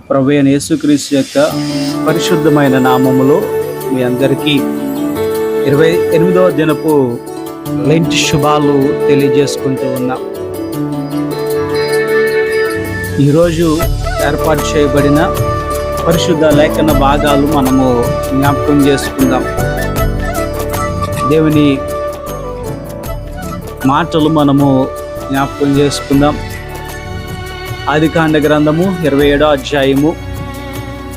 ప్రభువైన యేసుక్రీస్తు యొక్క పరిశుద్ధమైన నామములో మీ అందరికీ 28వ దినపు లెంట్ శుభాలు తెలియజేసుకుంటూ ఉన్నాం. ఈరోజు ఏర్పాటు చేయబడిన పరిశుద్ధ లేఖన భాగాలు మనము జ్ఞాపకం చేసుకుందాం. దేవుని మాటలు మనము జ్ఞాపకం చేసుకుందాం. ఆదికాండ గ్రంథము 27వ అధ్యాయము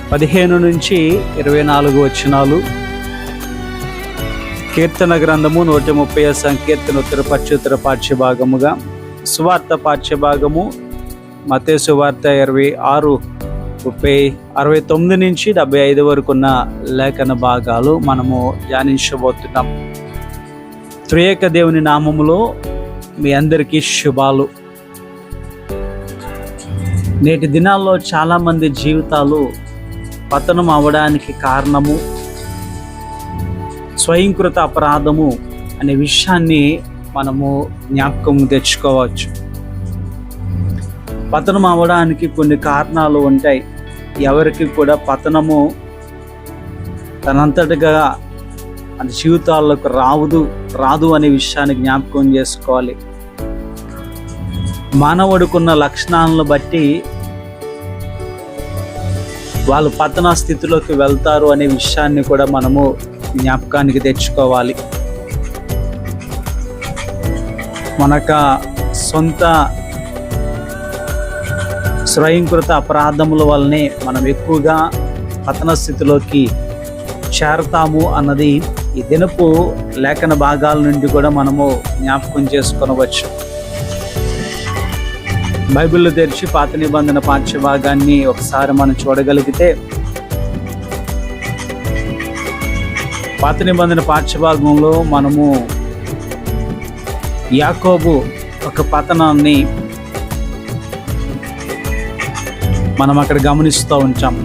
15 నుంచి 24 వచనాలు, కీర్తన గ్రంథము 130 సంకీర్తన ఉత్తర పక్షోత్తర పాఠ్యభాగముగా, సువార్త పాఠ్యభాగము మత్తయి సువార్త 69 నుంచి 75 వరకు ఉన్న లేఖన భాగాలు మనము ధ్యానించబోతున్నాం. త్రియేక దేవుని నామములో మీ అందరికీ శుభాలు. నేటి దినాల్లో చాలామంది జీవితాలు పతనం అవ్వడానికి కారణము స్వయంకృత అపరాధము అనే విషయాన్ని మనము జ్ఞాపకం తెచ్చుకోవచ్చు. పతనం అవ్వడానికి కొన్ని కారణాలు ఉంటాయి. ఎవరికి కూడా పతనము తనంతటిగా అది జీవితాలకు రాదు అనే విషయాన్ని జ్ఞాపకం చేసుకోవాలి. మానవుడికున్న లక్షణాలను బట్టి వాళ్ళు పతన స్థితిలోకి వెళ్తారు అనే విషయాన్ని కూడా మనము జ్ఞాపకానికి తెచ్చుకోవాలి. మనక సొంత స్వయంకృత అపరాధముల వల్లనే మనం ఎక్కువగా పతన స్థితిలోకి చేరతాము అన్నది ఈ దినపు లేఖన భాగాల నుండి కూడా మనము జ్ఞాపకం చేసుకొనవచ్చు. బైబిల్లో తెరిచి పాత నిబంధన పాఠ్యభాగాన్ని ఒకసారి మనం చూడగలిగితే, పాత నిబంధన పాఠ్యభాగంలో మనము యాకోబు ఒక పతనాన్ని మనం అక్కడ గమనిస్తూ ఉంటాం.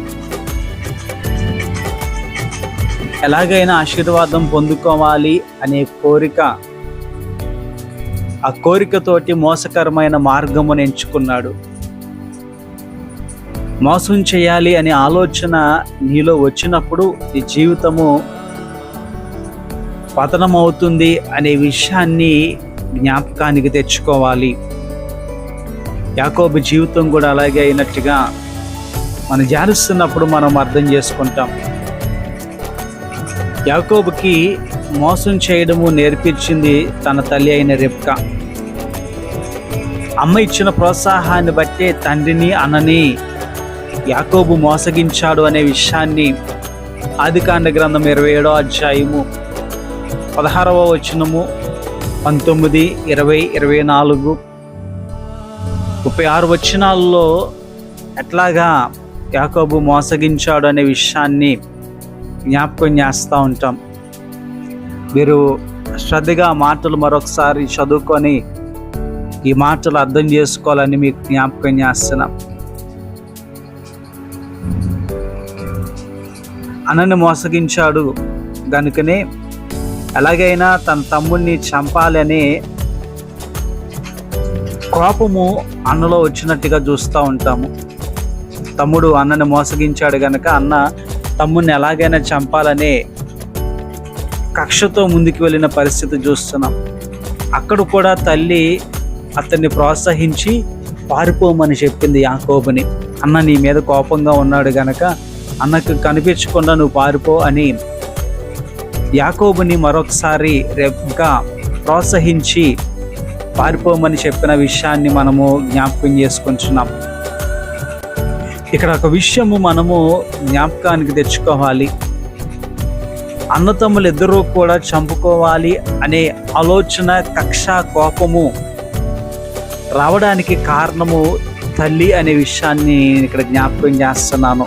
ఎలాగైనా ఆశీర్వాదం పొందుకోవాలి అనే కోరిక, ఆ కోరికతోటి మోసకరమైన మార్గమును ఎంచుకున్నాడు. మోసం చేయాలి అనే ఆలోచన నీలో వచ్చినప్పుడు నీ జీవితము పతనం అవుతుంది అనే విషయాన్ని జ్ఞాపకానికి తెచ్చుకోవాలి. యాకోబు జీవితం కూడా అలాగే అయినట్టుగా మనం ధ్యానిస్తున్నప్పుడు మనం అర్థం చేసుకుంటాం. యాకోబుకి మోసం చేయడము నేర్పించింది తన తల్లి అయిన రెబ్కా. అమ్మ ఇచ్చిన ప్రోత్సాహాన్ని బట్టే తండ్రిని అన్నని యాకోబు మోసగించాడు అనే విషయాన్ని ఆదికాండ గ్రంథం 27వ అధ్యాయము 16వ వచనము, 19, 20, 24, 36 వచనాల్లో ఎట్లాగా యాకోబు మోసగించాడు అనే విషయాన్ని జ్ఞాపకం చేస్తూ ఉంటాం. మీరు శ్రద్ధగా మాటలు మరొకసారి చదువుకొని ఈ మాటలు అర్థం చేసుకోవాలని మీకు జ్ఞాపకం చేస్తున్నాం. అన్నని మోసగించాడు కనుకనే ఎలాగైనా తన తమ్ముడిని చంపాలని కోపము అన్నలో వచ్చినట్టుగా చూస్తూ ఉంటాము. తమ్ముడు అన్నని మోసగించాడు కనుక అన్న తమ్ముడిని ఎలాగైనా చంపాలనే కక్షతో ముందుకు వెళ్ళిన పరిస్థితి చూస్తున్నాం. అక్కడ కూడా తల్లి అతన్ని ప్రోత్సహించి పారిపోమని చెప్పింది యాకోబుని. అన్న నీ మీద కోపంగా ఉన్నాడు గనక అన్నకు కనిపించకుండా నువ్వు పారిపో అని యాకోబుని మరొకసారి రెబ్కా ప్రోత్సహించి పారిపోమని చెప్పిన విషయాన్ని మనము జ్ఞాపకం చేసుకుంటున్నాం. ఇక్కడ ఒక విషయము మనము జ్ఞాపకానికి తెచ్చుకోవాలి. అన్నతమ్ములు ఇద్దరూ కూడా చంపుకోవాలి అనే ఆలోచన, కక్ష, కోపము రావడానికి కారణము తల్లి అనే విషయాన్ని ఇక్కడ జ్ఞాపకం చేస్తున్నాను.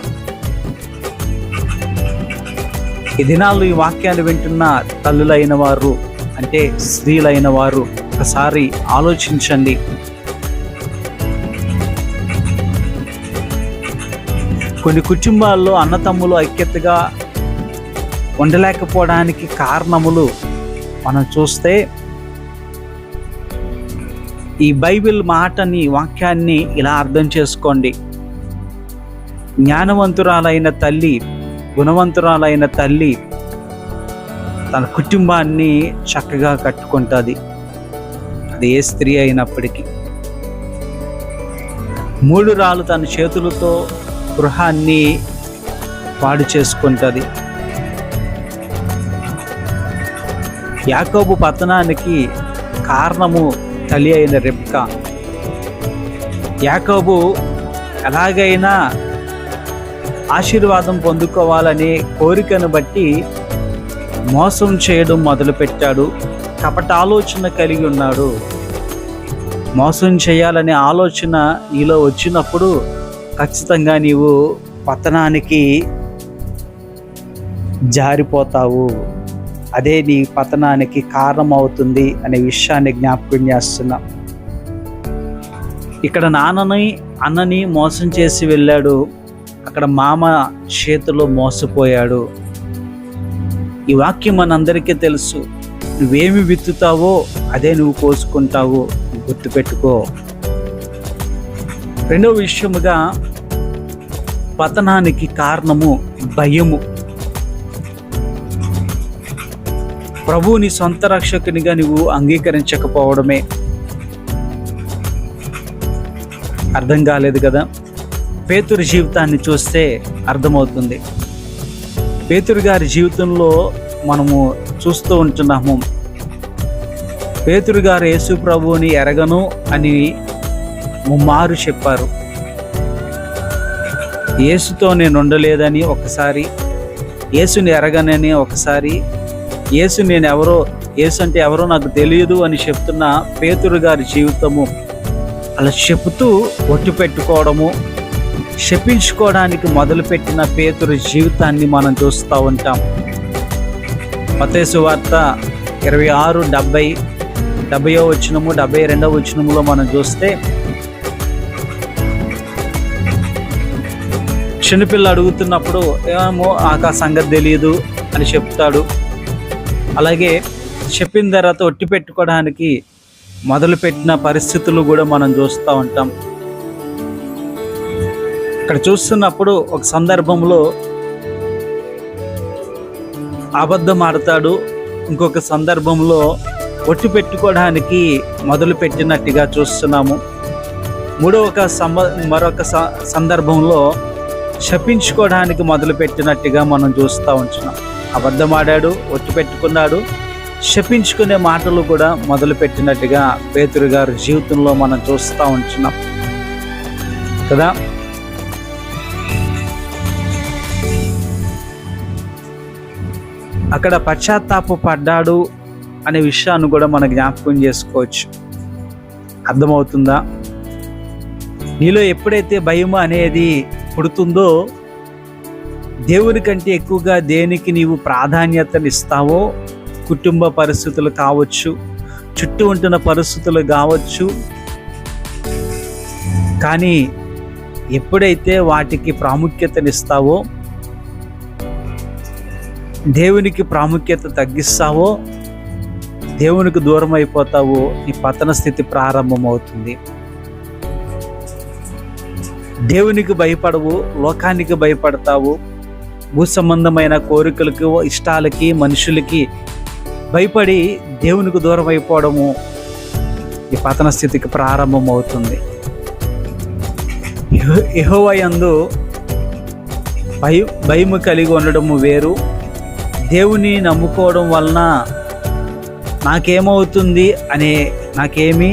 ఈ దినాల్లో ఈ వాక్యాన్ని వింటున్న తల్లులైన వారు, అంటే స్త్రీలైన వారు ఒకసారి ఆలోచించండి. కొన్ని కుటుంబాల్లో అన్నతమ్ములు ఐక్యతగా ఉండలేకపోవడానికి కారణములు మనం చూస్తే ఈ బైబిల్ మాటని, వాక్యాన్ని ఇలా అర్థం చేసుకోండి. జ్ఞానవంతురాలైన తల్లి, గుణవంతురాలైన తల్లి తన కుటుంబాన్ని చక్కగా కట్టుకుంటుంది. అది ఏ స్త్రీ అయినప్పటికీ. మూఢురాలు తన చేతులతో గృహాన్ని పాడు చేసుకుంటుంది. యాకోబు పతనానికి కారణము తల్లి అయిన రెబ్కా. యాకోబు ఎలాగైనా ఆశీర్వాదం పొందుకోవాలనే కోరికను బట్టి మోసం చేయడం మొదలుపెట్టాడు. కపట ఆలోచన కలిగి ఉన్నాడు. మోసం చేయాలనే ఆలోచన నీలో వచ్చినప్పుడు ఖచ్చితంగా నీవు పతనానికి జారిపోతావు. అదే నీ పతనానికి కారణం అవుతుంది అనే విషయాన్ని జ్ఞాపకం చేస్తున్నా. ఇక్కడ నాన్నని అన్నని మోసం చేసి వెళ్ళాడు, అక్కడ మామ చేతిలో మోసపోయాడు. ఈ వాక్యం మనందరికీ తెలుసు. నువ్వేమి విత్తుతావో అదే నువ్వు కోసుకుంటావు, గుర్తుపెట్టుకో. రెండవ విషయముగా పతనానికి కారణము భయము. ప్రభువుని సొంత రక్షకునిగా నువ్వు అంగీకరించకపోవడమే. అర్థం కాలేదు కదా? పేతురు జీవితాన్ని చూస్తే అర్థమవుతుంది. పేతురు గారి జీవితంలో మనము చూస్తూ ఉంటున్నాము. పేతురు గారు యేసు ప్రభువుని ఎరగను అని ముమ్మారు చెప్పారు. యేసుతో నేను ఉండలేదని ఒకసారి, యేసుని ఎరగనని ఒకసారి, యేసు నేను ఎవరో, యేసు అంటే ఎవరో నాకు తెలియదు అని చెప్తున్న పేతురు గారి జీవితము అలా చెబుతూ ఒట్టు పెట్టుకోవడము, శపించుకోవడానికి మొదలుపెట్టిన పేతురు జీవితాన్ని మనం చూస్తూ ఉంటాం. మత్తయి సువార్త 26:70, 70వ వచనము, 72వ వచనములో మనం చూస్తే చిన్నపిల్ల అడుగుతున్నప్పుడు ఏమో నాకు ఆ సంగతి తెలియదు అని చెప్తాడు. అలాగే చెప్పిన తర్వాత ఒట్టి పెట్టుకోవడానికి మొదలుపెట్టిన పరిస్థితులు కూడా మనం చూస్తూ ఉంటాం. ఇక్కడ చూస్తున్నప్పుడు ఒక సందర్భంలో అబద్ధం ఆడతాడు, ఇంకొక సందర్భంలో ఒట్టి పెట్టుకోవడానికి మొదలు పెట్టినట్టుగా చూస్తున్నాము. మరొక సందర్భంలో శపించుకోవడానికి మొదలు పెట్టినట్టుగా మనం చూస్తూ ఉంటున్నాం. అబద్ధం ఆడాడు, ఒట్టి పెట్టుకున్నాడు, శపించుకునే మాటలు కూడా మొదలు పెట్టినట్టుగా పేతురు గారి జీవితంలో మనం చూస్తూ ఉంటున్నాం కదా. అక్కడ పశ్చాత్తాప పడ్డాడు అనే విషయాన్ని కూడా మనం జ్ఞాపకం చేసుకోవచ్చు. అర్థమవుతుందా? నీలో ఎప్పుడైతే భయం అనేది పుడుతుందో, దేవుని కంటే ఎక్కువగా దేనికి నీవు ప్రాధాన్యతనిస్తావో, కుటుంబ పరిస్థితులు కావచ్చు, చుట్టూ ఉంటున్న పరిస్థితులు కావచ్చు, కానీ ఎప్పుడైతే వాటికి ప్రాముఖ్యతనిస్తావో, దేవునికి ప్రాముఖ్యత తగ్గిస్తావో, దేవునికి దూరం అయిపోతావో, నీ పతన స్థితి ప్రారంభమవుతుంది. దేవునికి భయపడవు, లోకానికి భయపడతావు. భూ సంబంధమైన కోరికలకు, ఇష్టాలకి, మనుషులకి భయపడి దేవునికి దూరం అయిపోవడము ఈ పతన స్థితికి ప్రారంభమవుతుంది. యెహోవా యందు భయము కలిగి ఉండడము వేరు, దేవుని నమ్ముకోవడం వలన నాకేమవుతుంది నాకేమి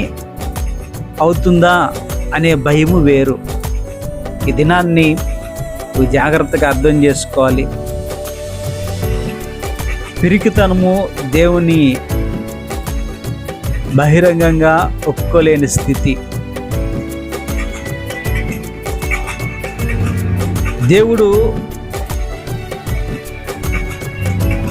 అవుతుందా అనే భయము వేరు. ఈ దినాన్ని జాగ్రత్తగా అర్థం చేసుకోవాలి. పిరికితనము దేవుని బహిరంగంగా ఒప్పుకోలేని స్థితి. దేవుడు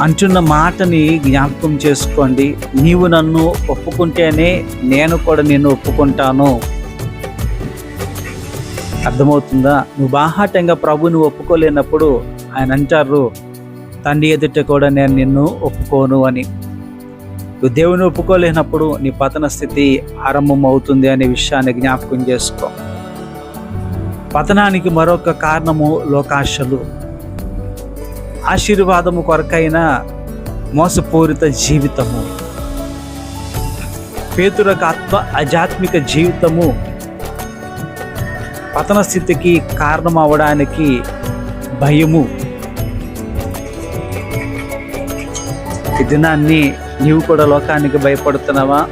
అంటున్న మాటని జ్ఞాపకం చేసుకోండి. నీవు నన్ను ఒప్పుకుంటేనే నేను కూడా నిన్ను ఒప్పుకుంటాను. అర్థమవుతుందా? నువ్వు బాహాటంగా ప్రభుని ఒప్పుకోలేనప్పుడు ఆయన అంటారు, తండ్రి ఎదుట కూడా నేను నిన్ను ఒప్పుకోను అని. నువ్వు దేవుని ఒప్పుకోలేనప్పుడు నీ పతన స్థితి ఆరంభం అవుతుంది అనే విషయాన్ని జ్ఞాపకం చేసుకో. పతనానికి మరొక కారణము లోకాశలు. ఆశీర్వాదము కొరకైన మోసపూరిత జీవితము. పేతురుకు ఆధ్యాత్మిక జీవితము పతన స్థితికి కారణం అవడానికి భయము. ఈ దినాన్ని నీవు కూడా లోకానికి భయపడుతున్నావా?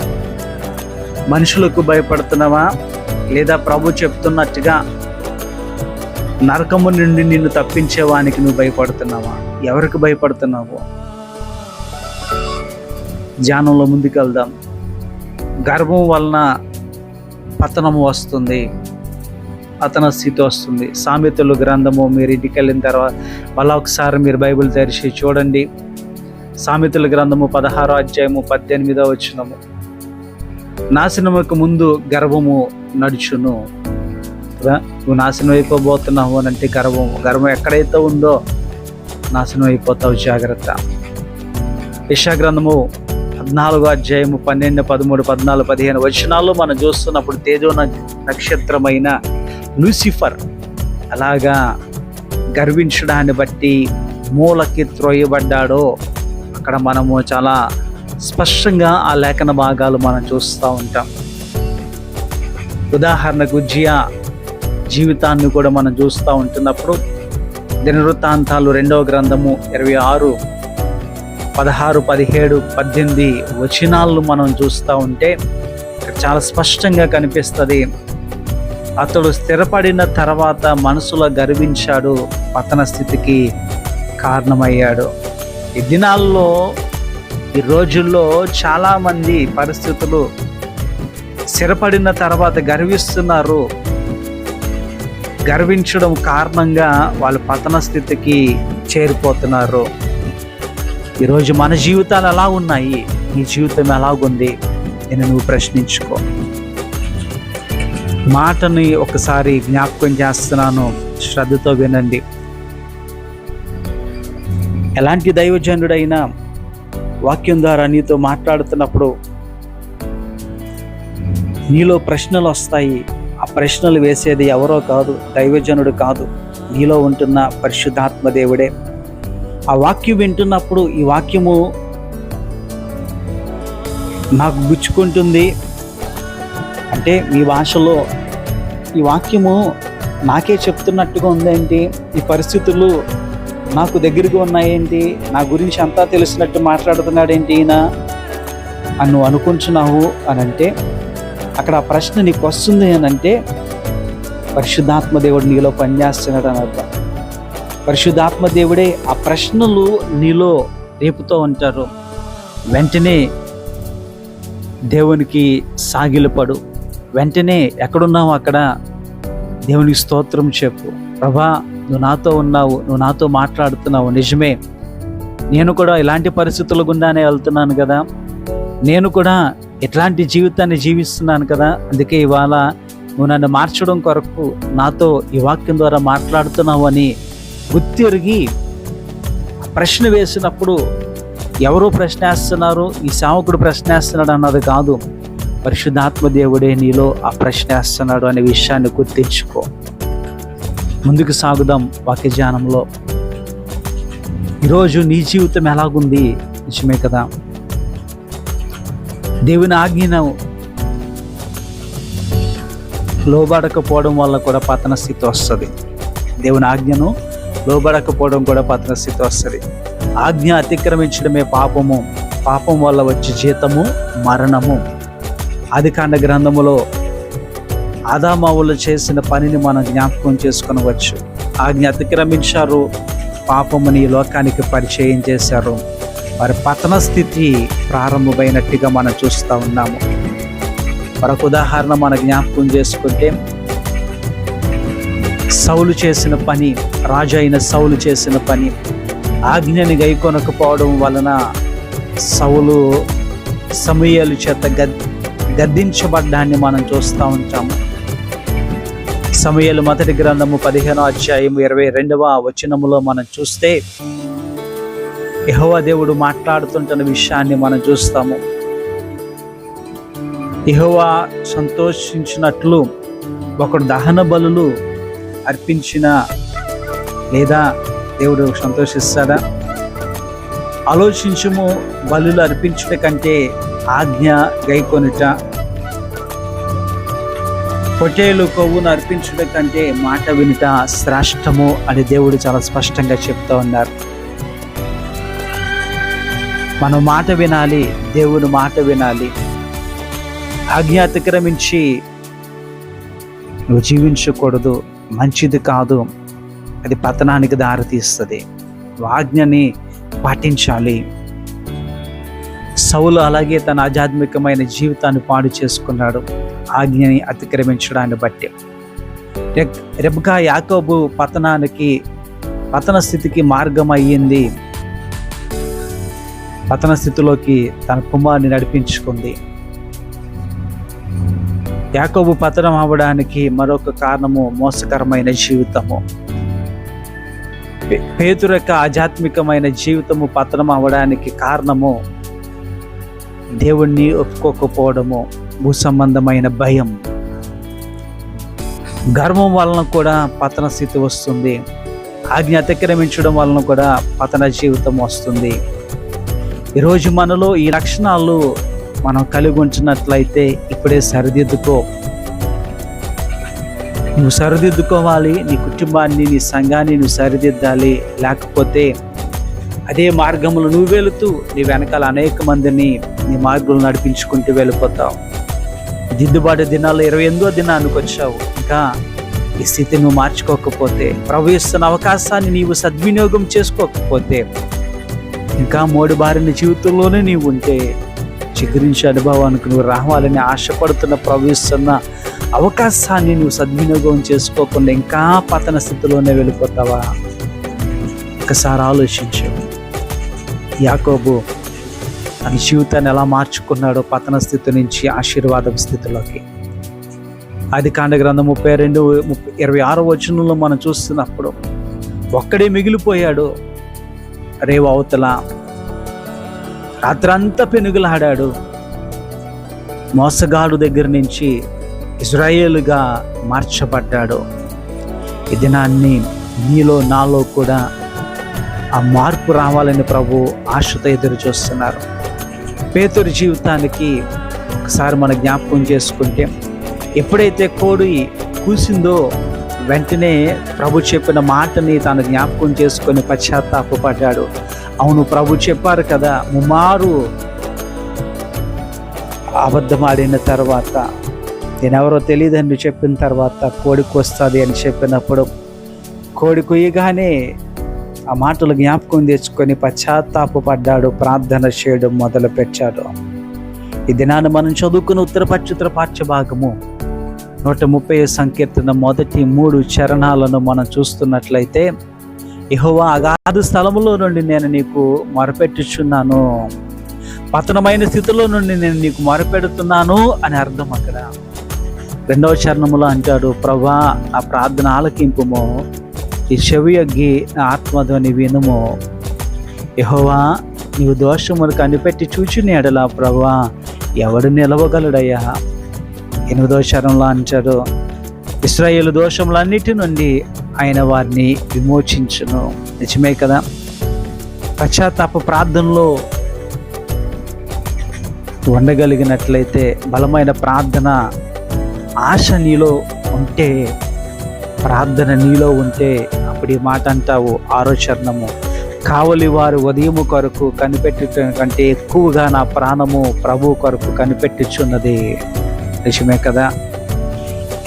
మనుషులకు భయపడుతున్నావా? లేదా ప్రభు చెప్తున్నట్టుగా నరకము నుండి నిన్ను తప్పించేవానికి నువ్వు భయపడుతున్నావా? ఎవరికి భయపడుతున్నావు? ధ్యానంలో ముందుకెళ్దాం. గర్భం వలన పతనము వస్తుంది, పతన స్థితి వస్తుంది. సామెతలు గ్రంథము మీరు ఇంటికి వెళ్ళిన తర్వాత మళ్ళా ఒకసారి మీరు బైబిల్ తెరిచి చూడండి. సామెతల గ్రంథము 16వ అధ్యాయము 18వ వచనము. నాశనముకు ముందు గర్భము నడుచును. నువ్వు నాశనం అయిపోబోతున్నావు అని అంటే గర్భం ఎక్కడైతే ఉందో నాశనం అయిపోతావు, జాగ్రత్త. యెషయా గ్రంథము 14వ అధ్యాయము 12, 13, 14, 15 వచనాల్లో మనం చూస్తున్నప్పుడు తేజో నక్షత్రమైన లూసిఫర్ అలాగా గర్వించడాన్ని బట్టి మూలకి త్రోయబడ్డాడో అక్కడ మనము చాలా స్పష్టంగా ఆ లేఖన భాగాలు మనం చూస్తూ ఉంటాం. ఉదాహరణకు జియా జీవితాన్ని కూడా మనం చూస్తూ ఉంటున్నప్పుడు దినవృత్తాంతాలు 2వ గ్రంథము 26, 16, 17, 18 వచనాలను మనం చూస్తూ ఉంటే ఇక్కడ చాలా స్పష్టంగా కనిపిస్తుంది. అతడు స్థిరపడిన తర్వాత మనసులో గర్వించాడు, పతన స్థితికి కారణమయ్యాడు. ఈ దినాల్లో ఈ రోజుల్లో చాలామంది పరిస్థితులు స్థిరపడిన తర్వాత గర్విస్తున్నారు. గర్వించడం కారణంగా వాళ్ళు పతన స్థితికి చేరిపోతున్నారు. ఈరోజు మన జీవితాలు ఎలా ఉన్నాయి? నీ జీవితం ఎలాగుంది? నేను నువ్వు ప్రశ్నించుకో. మాటని ఒకసారి జ్ఞాపకం చేస్తున్నాను, శ్రద్ధతో వినండి. ఎలాంటి దైవజనుడైనా వాక్యం ద్వారా నీతో మాట్లాడుతున్నప్పుడు నీలో ప్రశ్నలు వస్తాయి. ఆ ప్రశ్నలు వేసేది ఎవరో కాదు, దైవజనుడు కాదు, నీలో ఉంటున్న పరిశుద్ధాత్మ దేవుడే. ఆ వాక్యం వింటున్నప్పుడు ఈ వాక్యము నాకు గుచ్చుకుంటుంది అంటే మీ భాషలో ఈ వాక్యము నాకే చెప్తున్నట్టుగా ఉందేంటి, ఈ పరిస్థితులు నాకు దగ్గరగా ఉన్నాయేంటి, నా గురించి అంతా తెలిసినట్టు మాట్లాడుతున్నాడేంటి ఈయన అని నువ్వు అనుకుంటున్నావు అని అంటే అక్కడ ఆ ప్రశ్న నీకు వస్తుంది అని అంటే పరిశుద్ధాత్మ దేవుడు నీలో పనిచేస్తున్నాడు అని అర్థం. పరిశుద్ధాత్మ దేవుడే ఆ ప్రశ్నలు నీలో రేపుతూ ఉంటారు. వెంటనే దేవునికి సాగిలపడు. వెంటనే ఎక్కడున్నావు అక్కడ దేవునికి స్తోత్రం చెప్పు. ప్రభా, నువ్వు నాతో ఉన్నావు, నువ్వు నాతో మాట్లాడుతున్నావు, నిజమే. నేను కూడా ఇలాంటి పరిస్థితుల గుండానే వెళ్తున్నాను కదా, నేను కూడా ఎట్లాంటి జీవితాన్ని జీవిస్తున్నాను కదా, అందుకే ఇవాళ నువ్వు నన్ను మార్చడం కొరకు నాతో ఈ వాక్యం ద్వారా మాట్లాడుతున్నావు అని గుర్తిరిగి ప్రశ్న వేసినప్పుడు ఎవరో ప్రశ్నేస్తున్నారు, ఈ సేవకుడు ప్రశ్నేస్తున్నాడు అన్నది కాదు, పరిశుద్ధాత్మ దేవుడే నీలో ఆ ప్రశ్నేస్తున్నాడు అనే విషయాన్ని గుర్తించుకో. ముందుకు సాగుదాం వాక్య ధ్యానంలో. ఈరోజు నీ జీవితం ఎలాగుంది? నిజమే కదా, దేవుని ఆజ్ఞను లోబడకపోవడం వల్ల కూడా పతన స్థితి వస్తుంది. దేవుని ఆజ్ఞను లోబడకపోవడం కూడా పతన స్థితి వస్తుంది. ఆజ్ఞ అతిక్రమించడమే పాపము, పాపం వల్ల వచ్చే జీతము మరణము. ఆదికాండ గ్రంథములో ఆదామవ్వలు చేసిన పనిని మనం జ్ఞాపకం చేసుకొనవచ్చు. ఆజ్ఞ అతిక్రమించారు, పాపముని లోకానికి పరిచయం చేశారు. వారి పతన స్థితి ప్రారంభమైనట్టుగా మనం చూస్తూ ఉన్నాము. మరొక ఉదాహరణ మనం జ్ఞాపకం చేసుకుంటే సౌలు చేసిన పని, రాజు అయిన సౌలు చేసిన పని, ఆజ్ఞని గైకొనకపోవడం వలన సౌలు సమూయేలు చేత గద్దించబడ్డాన్ని మనం చూస్తూ ఉంటాము. సమూయేలు మొదటి గ్రంథము 15వ అధ్యాయం 22వ వచనములో మనం చూస్తే యెహోవా దేవుడు మాట్లాడుతుంటున్న విషయాన్ని మనం చూస్తాము. యెహోవా సంతోషించినట్లు ఒకడు దహన బలులు అర్పించినా లేదా దేవుడు సంతోషిస్తాడా? ఆలోచించుము, బలులు అర్పించుట కంటే ఆజ్ఞ గైకొనుట, పొట్టేలు కొవ్వును అర్పించుట కంటే మాట వినుట శ్రేష్టము అని దేవుడు చాలా స్పష్టంగా చెప్తా ఉన్నారు. మనం మాట వినాలి, దేవుని మాట వినాలి. ఆజ్ఞ అతిక్రమించి నువ్వు జీవించకూడదు, మంచిది కాదు, అది పతనానికి దారితీస్తుంది. ఆజ్ఞని పాటించాలి. సౌలు అలాగే తన ఆధ్యాత్మికమైన జీవితాన్ని పాడు చేసుకున్నాడు ఆజ్ఞని అతిక్రమించడాన్ని బట్టి. రెబ్కా యాకోబు పతన స్థితికి మార్గం అయ్యింది. పతన స్థితిలోకి తన కుమారుని నడిపించుకుంది. యాకోబు పతనం అవ్వడానికి మరొక కారణము మోసకరమైన జీవితము. పేతురు యొక్క ఆధ్యాత్మికమైన జీవితము పతనం అవ్వడానికి కారణము దేవుణ్ణి ఒప్పుకోకపోవడము, భూ సంబంధమైన భయం, గర్వం వలన కూడా పతన స్థితి వస్తుంది. ఆజ్ఞ అతిక్రమించడం వలన కూడా పతన జీవితం వస్తుంది. ఈరోజు మనలో ఈ లక్షణాలు మనం కలిగి ఉంచినట్లయితే ఇప్పుడే సరిదిద్దుకో. నువ్వు సరిదిద్దుకోవాలి, నీ కుటుంబాన్ని, నీ సంఘాన్ని నువ్వు సరిదిద్దాలి. లేకపోతే అదే మార్గంలో నువ్వు వెళుతూ నీ వెనకాల అనేక మందిని నీ మార్గంలో నడిపించుకుంటూ వెళ్ళిపోతావు. దిద్దుబాటు దినాల్లో 28వ దినానికి వచ్చావు. ఇంకా ఈ స్థితి నువ్వు మార్చుకోకపోతే, ప్రభు ఇస్తున్న అవకాశాన్ని నీవు సద్వినియోగం చేసుకోకపోతే, ఇంకా మోడుబారిన జీవితంలోనే నీవు ఉంటే, చిగురించే అనుభవానికి నువ్వు రావాలని ఆశపడుతున్న ప్రభు ఇస్తున్న అవకాశాన్ని నువ్వు సద్వినియోగం చేసుకోకుండా ఇంకా పతన స్థితిలోనే వెళ్ళిపోతావా? ఒకసారి ఆలోచించు. యాకోబు తన జీవితాన్ని ఎలా మార్చుకున్నాడో పతన స్థితి నుంచి ఆశీర్వాదం స్థితిలోకి. ఆదికాండ గ్రంథం 32:26 వచనంలో మనం చూస్తున్నప్పుడు ఒక్కడే మిగిలిపోయాడు. రేవు అవతల రాత్రంతా పెనుగులాడాడు. మోసగాడు దగ్గర నుంచి ఇజ్రాయేలుగా మార్చబడ్డాడు. ఈ దినాన్ని నీలో నాలో కూడా ఆ మార్పు రావాలని ప్రభు ఆశతో ఎదురు చూస్తున్నారు. పేతురు జీవితానికి ఒకసారి మన జ్ఞాపకం చేసుకుంటే, ఎప్పుడైతే కోడి కూసిందో వెంటనే ప్రభు చెప్పిన మాటని తాను జ్ఞాపకం చేసుకొని పశ్చాత్తాపడ్డాడు. అవును, ప్రభు చెప్పారు కదా, ముమ్మారు అబద్ధమాడిన తర్వాత, నేనెవరో తెలియదని చెప్పిన తర్వాత కోడికి వస్తుంది అని చెప్పినప్పుడు, కోడి కొయ్యగానే ఆ మాటలు జ్ఞాపకం తెచ్చుకొని పశ్చాత్తాపడ్డాడు, ప్రార్థన చేయడం మొదలు పెట్టాడు. ఈ దినాన్ని మనం చదువుకున్న ఉత్తర పాఠ్య భాగము 130 సంకీర్తన మొదటి 3 చరణాలను మనం చూస్తున్నట్లయితే, యెహోవా అగాధ స్థలములో నుండి నేను నీకు మొరపెట్టుచున్నాను, పతనమైన స్థితిలో నుండి నేను నీకు మొరపెడుతున్నాను అని అర్థం. అక్కడ 2వ చరణములో అంటాడు, ప్రభా ఆ ప్రార్థన ఆలకింపుము, ఈ చెవి యొగ్గి నా ఆత్మధ్వని వినుము. యెహోవా నీవు దోషమును కనిపెట్టి చూచిన ఎడల ప్రభా ఎవడు నిలవగలడయ్యా. 8వ చరణంలో అంటాడు, ఇశ్రాయేలు దోషములన్నిటి నుండి ఆయన వారిని విమోచించును. నిజమే కదా? పశ్చాత్తాప ప్రార్థనలో ఉండగలిగినట్లయితే, బలమైన ప్రార్థన ఆశ నీలో ఉంటే, ప్రార్థన నీలో ఉంటే, అప్పుడు ఈ మాట అంటావు, 6వ చరణము, కావలి వారు ఉదయము కొరకు కనిపెట్టుట కంటే ఎక్కువగా నా ప్రాణము ప్రభు కొరకు కనిపెట్టుచున్నది. నిజమే కదా?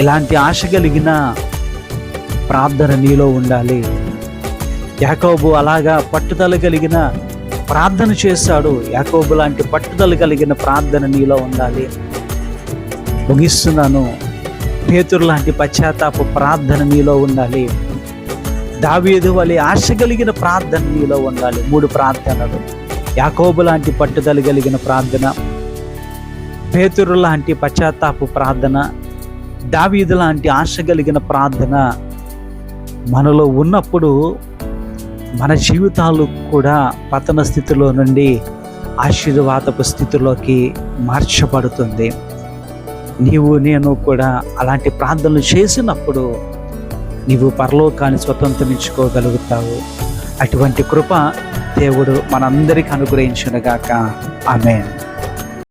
ఇలాంటి ఆశ కలిగిన ప్రార్థన నీలో ఉండాలి. యాకోబు అలాగా పట్టుదల కలిగిన ప్రార్థన చేశాడు. యాకోబు లాంటి పట్టుదల కలిగిన ప్రార్థన నీలో ఉండాలి. ముగిస్తున్నాను. పేతురు లాంటి పశ్చాత్తాప ప్రార్థన నీలో ఉండాలి. దావీదు వలె ఆశ కలిగిన ప్రార్థన నీలో ఉండాలి. 3 ప్రార్థనలు. యాకోబు లాంటి పట్టుదల కలిగిన ప్రార్థన, పేతురు లాంటి పశ్చాత్తాప ప్రార్థన, దావీదు లాంటి ఆశ కలిగిన ప్రార్థన మనలో ఉన్నప్పుడు మన జీవితాలు కూడా పతన స్థితిలో నుండి ఆశీర్వాదపు స్థితిలోకి మార్చబడుతుంది. నీవు నేను కూడా అలాంటి ప్రార్థనలు చేసినప్పుడు నీవు పరలోకాన్ని స్వతంత్రించుకోగలుగుతావు. అటువంటి కృప దేవుడు మనందరికీ అనుగ్రహించునుగాక. ఆమేన్.